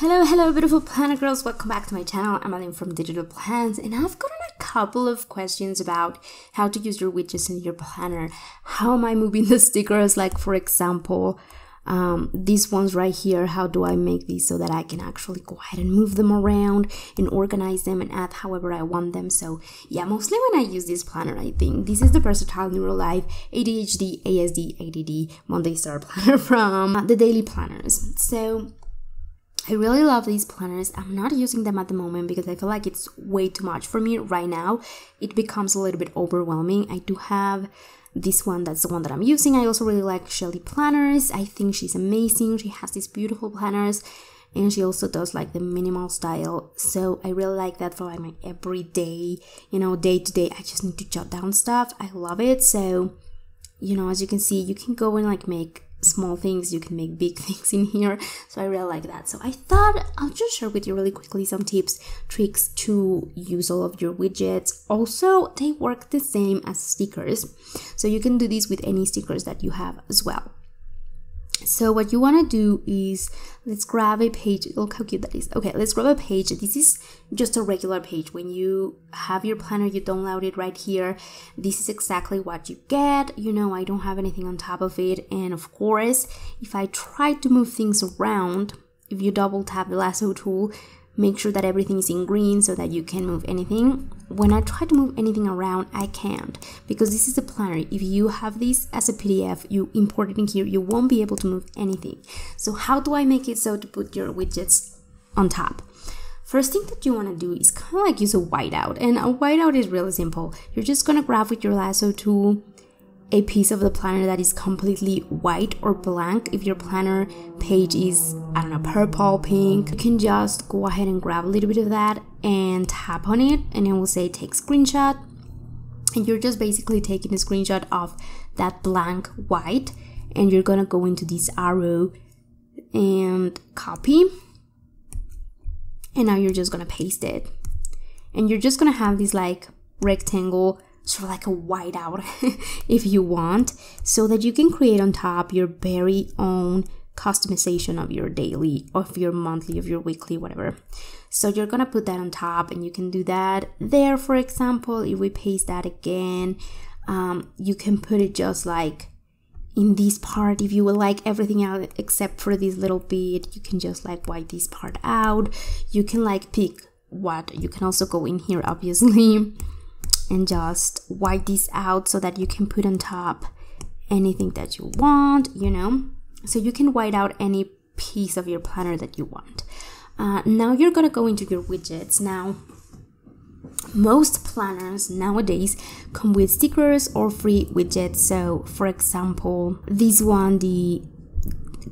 Hello beautiful planner girls, welcome back to my channel. I'm Aline from Digital Plans, and I've gotten a couple of questions about how to use your widgets in your planner. How am I moving the stickers? Like for example, these ones right here, how do I make these so that I can actually go ahead and move them around and organize them and add however I want them? So yeah, mostly when I use this planner, I think this is the Versatile Neurolife ADHD ASD ADD Monday Star Planner from the Daily Planners. So I really love these planners. I'm not using them at the moment because I feel like it's way too much for me right now. It becomes a little bit overwhelming. I do have this one, that's the one that I'm using. I also really like Chellys Planners. I think she's amazing. She has these beautiful planners and she also does like the minimal style. So I really like that for like my everyday, day to day. I just need to jot down stuff. I love it. So, as you can see, you can go and like make small things, you can make big things in here, so I really like that. So I thought I'll just share with you really quickly some tips, tricks to use all of your widgets. Also, they work the same as stickers, so you can do this with any stickers that you have as well. So what you want to do is, let's grab a page. Look how cute that is. Okay, let's grab a page. This is just a regular page. When you have your planner, you download it right here. This is exactly what you get. I don't have anything on top of it. And of course, if I try to move things around, if you double tap the lasso tool, make sure that everything is in green so that you can move anything. When I try to move anything around, I can't, because this is a planner. If you have this as a PDF, you import it in here, you won't be able to move anything. So how do I make it so to put your widgets on top? First thing that you want to do is kind of like use a whiteout, and a whiteout is really simple. You're just going to grab with your lasso tool a piece of the planner that is completely white or blank. If your planner page is, purple, pink, you can just go ahead and grab a little bit of that and tap on it, and it will say take screenshot, and you're just basically taking a screenshot of that blank white, and you're gonna go into this arrow and copy, and now you're just gonna paste it, and you're just gonna have this like rectangle, sort of like a whiteout if you want, so that you can create on top your very own customization of your daily, of your monthly, of your weekly, whatever. So you're gonna put that on top, and you can do that there. For example, if we paste that again, you can put it just like in this part. If you would like everything out except for this little bit, you can just like white this part out. You can like pick what, you can also go in here obviously and just white this out so that you can put on top anything that you want, so you can white out any piece of your planner that you want. Now you're gonna go into your widgets. Now most planners nowadays come with stickers or free widgets. So for example, this one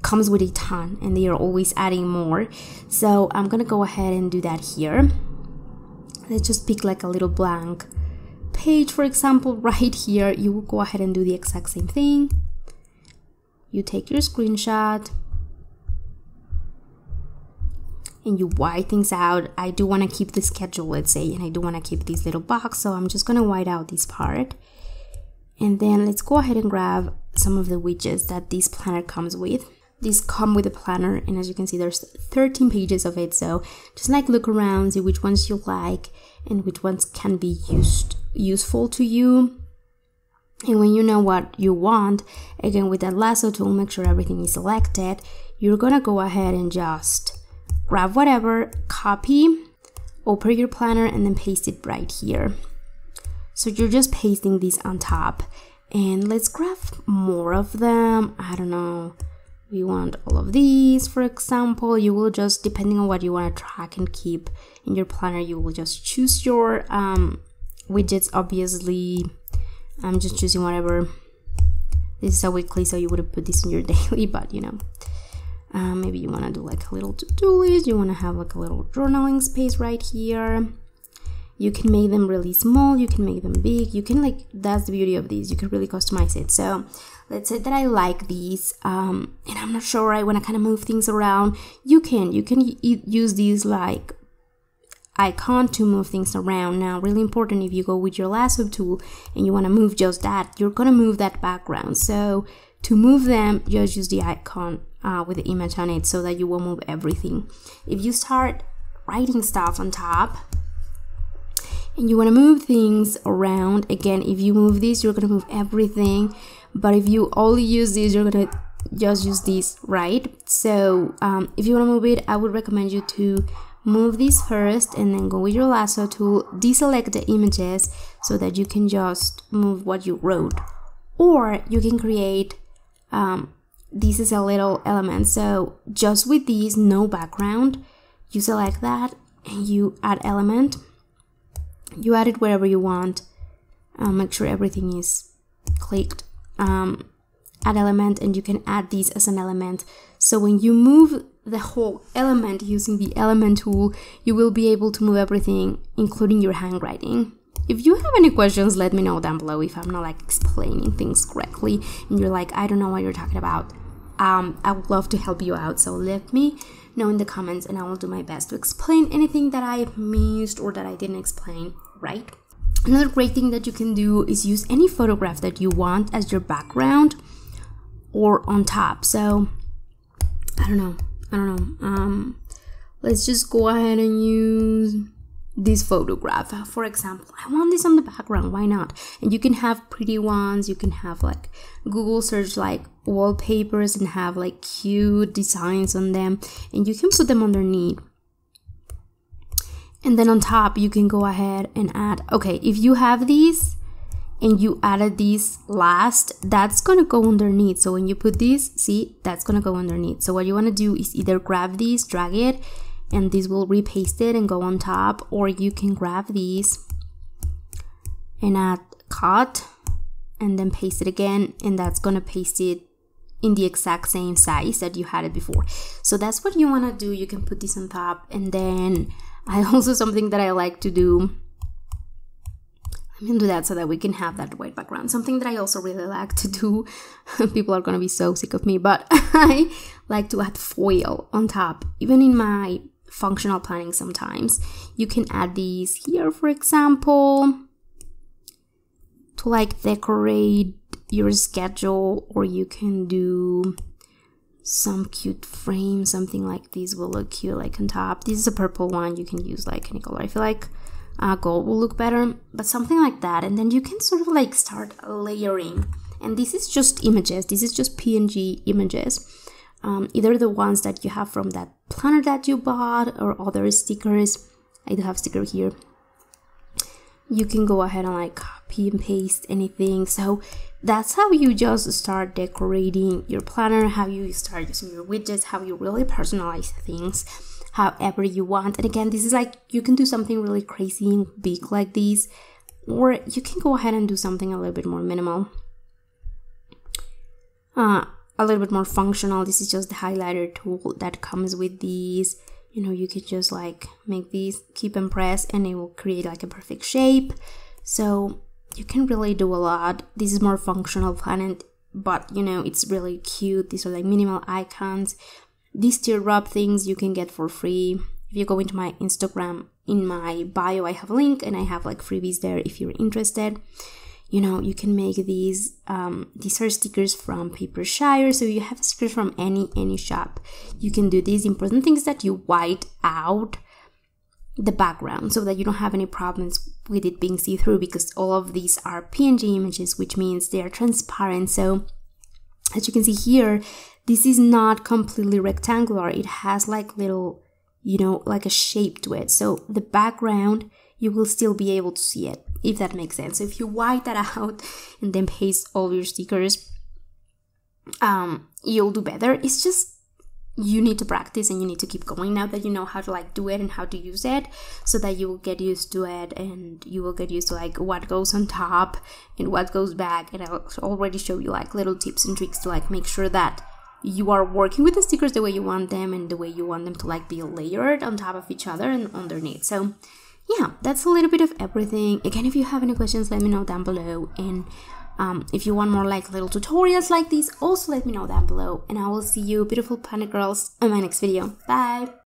comes with a ton, and they are always adding more. So I'm gonna go ahead and do that here. Let's just pick like a little blank page, for example, right here. You will go ahead and do the exact same thing. You take your screenshot and you white things out. I do want to keep the schedule, let's say, and I do want to keep this little box, so I'm just going to white out this part. And then let's go ahead and grab some of the widgets that this planner comes with. These come with a planner, and as you can see, there's 13 pages of it. So just like look around, see which ones you like and which ones can be useful to you. And when you know what you want, again with that lasso tool, make sure everything is selected. You're gonna go ahead and just grab whatever, copy, open your planner, and then paste it right here. So you're just pasting this on top, and let's grab more of them. I don't know, we want all of these, for example. You will just, depending on what you want to track and keep in your planner, you will just choose your widgets. Obviously, I'm just choosing whatever. This is a weekly, so you would have put this in your daily, but maybe you want to do like a little to-do list. You want to have like a little journaling space right here. You can make them really small, you can make them big, you can that's the beauty of these, you can really customize it. So let's say that I like these, and I'm not sure, I want to kind of move things around. You can use these like icon to move things around. Now, really important, if you go with your lasso tool and you want to move just that, you're going to move that background. So to move them, just use the icon with the image on it so that you won't move everything. If you start writing stuff on top and you want to move things around, again, if you move this, you're going to move everything. But if you only use this, you're going to just use this, right? So if you want to move it, I would recommend you to move this first and then go with your lasso tool, deselect the images so that you can just move what you wrote. Or you can create, this is a little element. So just with these, no background, you select that and you add element. You add it wherever you want. Make sure everything is clicked. Add element, and you can add these as an element. So when you move the whole element using the element tool, you will be able to move everything, including your handwriting. If you have any questions, let me know down below if I'm not like explaining things correctly and you're like, I don't know what you're talking about. I would love to help you out. So let me know in the comments and I will do my best to explain anything that I missed or that I didn't explain, right? Another great thing that you can do is use any photograph that you want as your background or on top. So I don't know. Let's just go ahead and use this photograph. For example, I want this on the background, why not? And you can have pretty ones, you can have like Google search like wallpapers and have like cute designs on them, and you can put them underneath. And then on top, you can go ahead and add, okay, if you have these and you added these last, that's gonna go underneath. So when you put this, see, that's gonna go underneath. So what you wanna do is either grab these, drag it, and this will repaste it and go on top, or you can grab these and add cut and then paste it again, and that's gonna paste it in the exact same size that you had it before. So that's what you wanna do. You can put this on top, and then I also, something that I like to do, I'm gonna do that so that we can have that white background. Something that I also really like to do, people are gonna be so sick of me, but I like to add foil on top, even in my functional planning sometimes. You can add these here, for example, to like decorate your schedule, or you can do some cute frame, something like this will look cute like on top. This is a purple one, you can use like any color. I feel like gold will look better, but something like that. And then you can sort of like start layering, and this is just images, this is just PNG images, either the ones that you have from that planner that you bought or other stickers. I do have sticker here. You can go ahead and like copy and paste anything. So that's how you just start decorating your planner, how you start using your widgets, how you really personalize things however you want. And again, this is like, you can do something really crazy and big like this, or you can go ahead and do something a little bit more minimal, a little bit more functional. This is just the highlighter tool that comes with these. You know, you could just like make these, keep and press, and it will create like a perfect shape. So you can really do a lot. This is more functional planning, but you know, it's really cute. These are like minimal icons. These teardrop things you can get for free. If you go into my Instagram, in my bio, I have a link and I have like freebies there if you're interested. You know, you can make these are stickers from Papershire. So you have stickers from any shop. You can do these important things that you white out the background so that you don't have any problems with it being see-through, because all of these are PNG images, which means they are transparent. So as you can see here, this is not completely rectangular. It has like little, you know, like a shape to it. So the background, you will still be able to see it, if that makes sense. So if you white that out and then paste all your stickers, you'll do better. It's just, you need to practice and you need to keep going now that you know how to like do it and how to use it, so that you will get used to it and you will get used to like what goes on top and what goes back. And I'll already show you like little tips and tricks to like make sure that you are working with the stickers the way you want them and the way you want them to like be layered on top of each other and underneath. So yeah, that's a little bit of everything. Again, if you have any questions, let me know down below. And if you want more like little tutorials like these, also let me know down below. And I will see you beautiful planner girls in my next video. Bye!